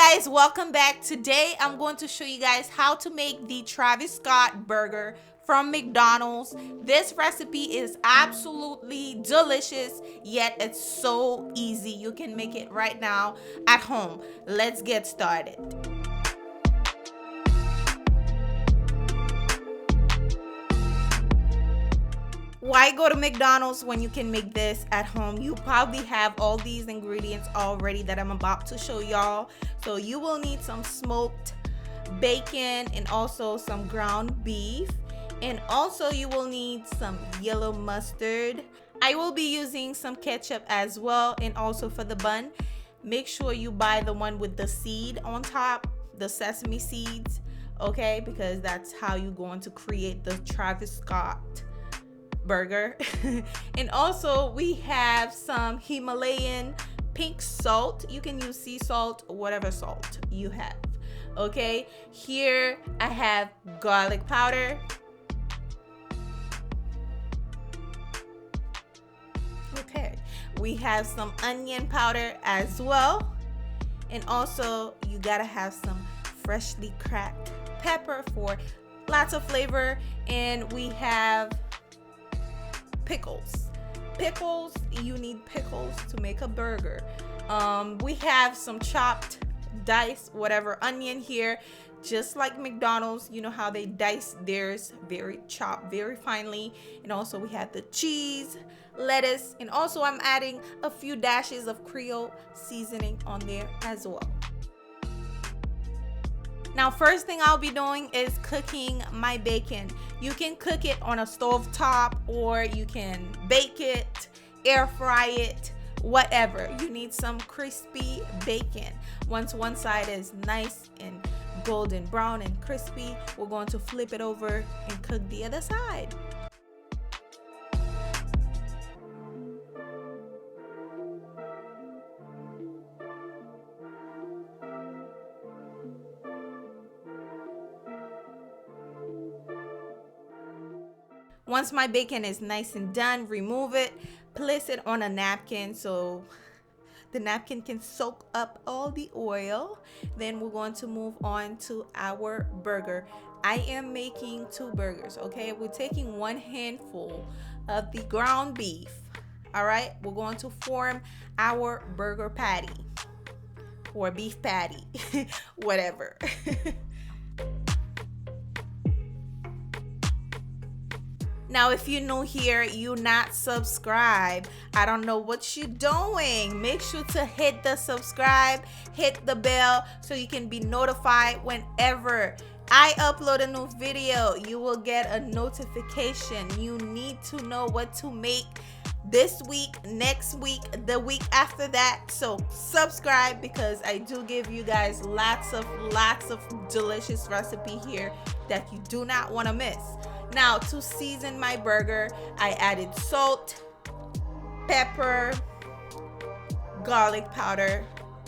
guys, welcome back. Today I'm going to show you guys how to make the Travis Scott burger from McDonald's. This recipe is absolutely delicious, yet it's so easy. You can make it right now at home. Let's get started. Why go to McDonald's when you can make this at home? You probably have all these ingredients already that I'm about to show y'all. So you will need some smoked bacon and also some ground beef, and also you will need some yellow mustard. I will be using some ketchup as well, and also for the bun, make sure you buy the one with the seed on top, the sesame seeds, okay, because that's how you're going to create the Travis Scott burger. And also we have some Himalayan pink salt. You can use sea salt, whatever salt you have. Okay, here I have garlic powder, okay, we have some onion powder as well, and also you gotta have some freshly cracked pepper for lots of flavor. And we have pickles. You need pickles to make a burger. We have some chopped, diced, whatever onion here, just like McDonald's. You know how they dice theirs, very chopped, very finely. And also we have the cheese, lettuce, and also I'm adding a few dashes of Creole seasoning on there as well. Now, first thing I'll be doing is cooking my bacon. You can cook it on a stove top, or you can bake it, air fry it, whatever. You need some crispy bacon. Once one side is nice and golden brown and crispy, we're going to flip it over and cook the other side. Once my bacon is nice and done, remove it, place it on a napkin so the napkin can soak up all the oil. Then we're going to move on to our burger. I am making 2 burgers, okay? We're taking 1 handful of the ground beef. All right, we're going to form our burger patty or beef patty, whatever. Now, if you're new here, you not subscribed, I don't know what you're doing. Make sure to hit the subscribe, hit the bell so you can be notified whenever I upload a new video. You will get a notification. You need to know what to make this week, next week, the week after that. So subscribe, because I do give you guys lots of delicious recipe here that you do not want to miss. Now, to season my burger, I added salt, pepper, garlic powder,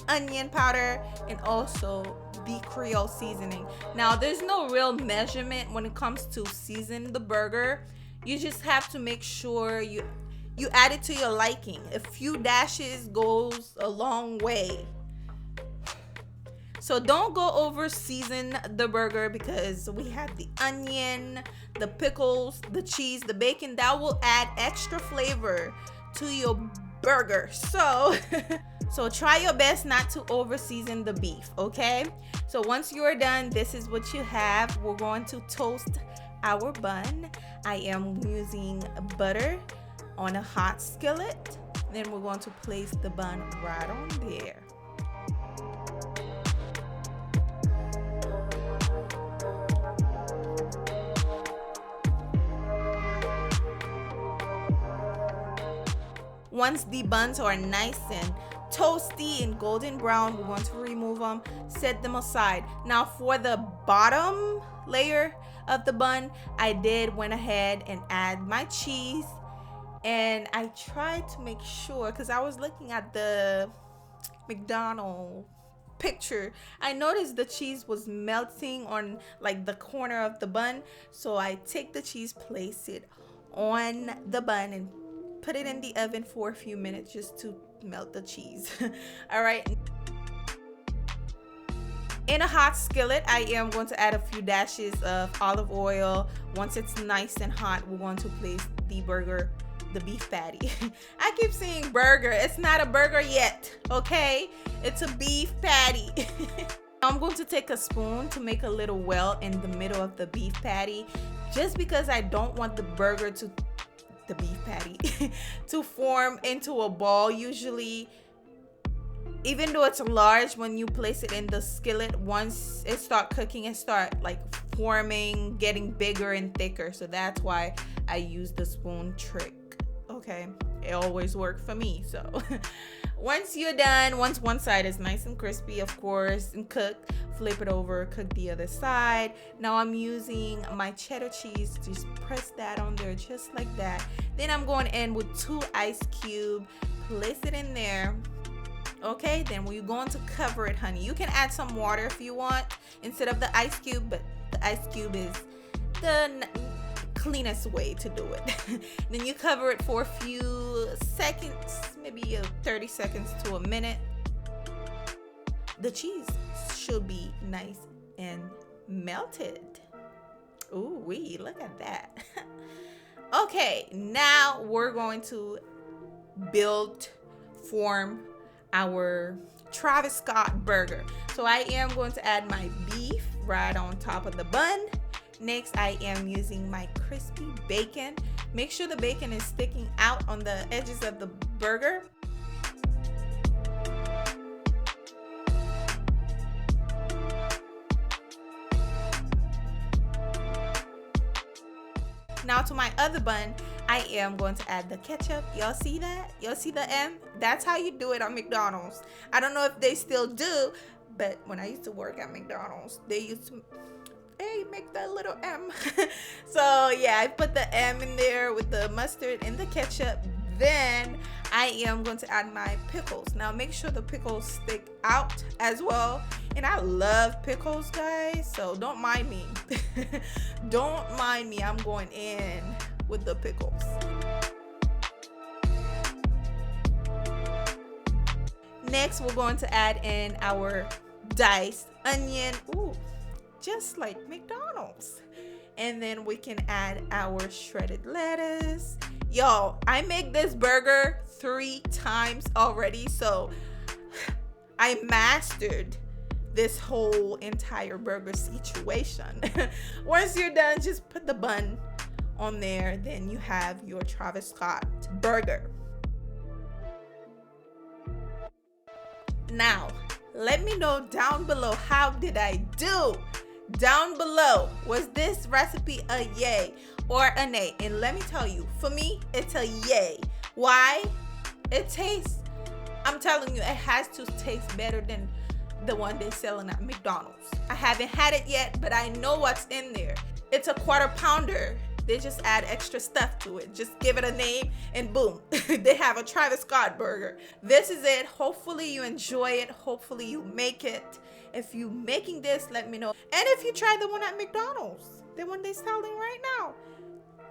onion powder, and also the Creole seasoning. Now, there's no real measurement when it comes to season the burger. You just have to make sure you add it to your liking. A few dashes goes a long way. So don't go over season the burger, because we have the onion, the pickles, the cheese, the bacon that will add extra flavor to your burger. So try your best not to over season the beef, okay? So once you're done, this is what you have. We're going to toast our bun. I am using butter on a hot skillet. Then we're going to place the bun right on there. Once the buns are nice and toasty and golden brown, we're going to remove them, set them aside. Now, for the bottom layer of the bun, I went ahead and add my cheese, and I tried to make sure, because I was looking at the McDonald's picture, I noticed the cheese was melting on like the corner of the bun. So I take the cheese, place it on the bun, and put it in the oven for a few minutes just to melt the cheese. All right. In a hot skillet, I am going to add a few dashes of olive oil. Once it's nice and hot, we're going to place the beef patty. I keep saying burger. It's not a burger yet, okay? It's a beef patty. I'm going to take a spoon to make a little well in the middle of the beef patty, just because I don't want the beef patty to form into a ball. Usually, even though it's large, when you place it in the skillet, once it start cooking, it start like forming, getting bigger and thicker. So that's why I use the spoon trick. Okay, it always worked for me. So once you're done, once one side is nice and crispy, of course, and cooked, flip it over, cook the other side. Now I'm using my cheddar cheese. Just press that on there just like that. Then I'm going in with 2 ice cubes, place it in there. Okay, then we're going to cover it, honey. You can add some water if you want instead of the ice cube, but the ice cube is the cleanest way to do it. Then you cover it for a few seconds, maybe 30 seconds to a minute. The cheese should be nice and melted. Ooh wee, look at that. Okay, now we're going to form our Travis Scott burger. So I am going to add my beef right on top of the bun. Next, I am using my crispy bacon. Make sure the bacon is sticking out on the edges of the burger. Now to my other bun, I am going to add the ketchup. Y'all see that? Y'all see the M? That's how you do it on McDonald's. I don't know if they still do, but when I used to work at McDonald's, they used to make that little M. So yeah, I put the M in there with the mustard and the ketchup. Then I am going to add my pickles. Now make sure the pickles stick out as well. And I love pickles, guys, so don't mind me. Don't mind me. I'm going in with the pickles. Next, we're going to add in our diced onion. Ooh, just like McDonald's. And then we can add our shredded lettuce. Y'all, I make this burger 3 times already, so I mastered this whole entire burger situation. Once you're done, just put the bun on there, then you have your Travis Scott burger. Now, let me know down below, how did I do? Down below, was this recipe a yay or a nay? And let me tell you, for me, it's a yay. Why? It tastes, I'm telling you, it has to taste better than the one they're selling at McDonald's. I haven't had it yet, but I know what's in there. It's a 1/4 pounder. They just add extra stuff to it. Just give it a name and boom, they have a Travis Scott burger. This is it. Hopefully you enjoy it. Hopefully you make it. If you making this, let me know. And if you try the one at McDonald's, the one they're selling right now,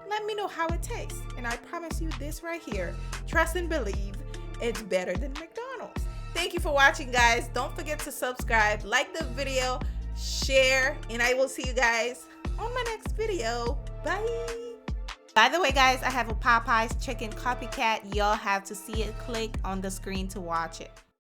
let me know how it tastes. And I promise you this right here, trust and believe, it's better than McDonald's. Thank you for watching, guys. Don't forget to subscribe, like the video, share, and I will see you guys on my next video. Bye. By the way, guys, I have a Popeye's chicken copycat. Y'all have to see it. Click on the screen to watch it.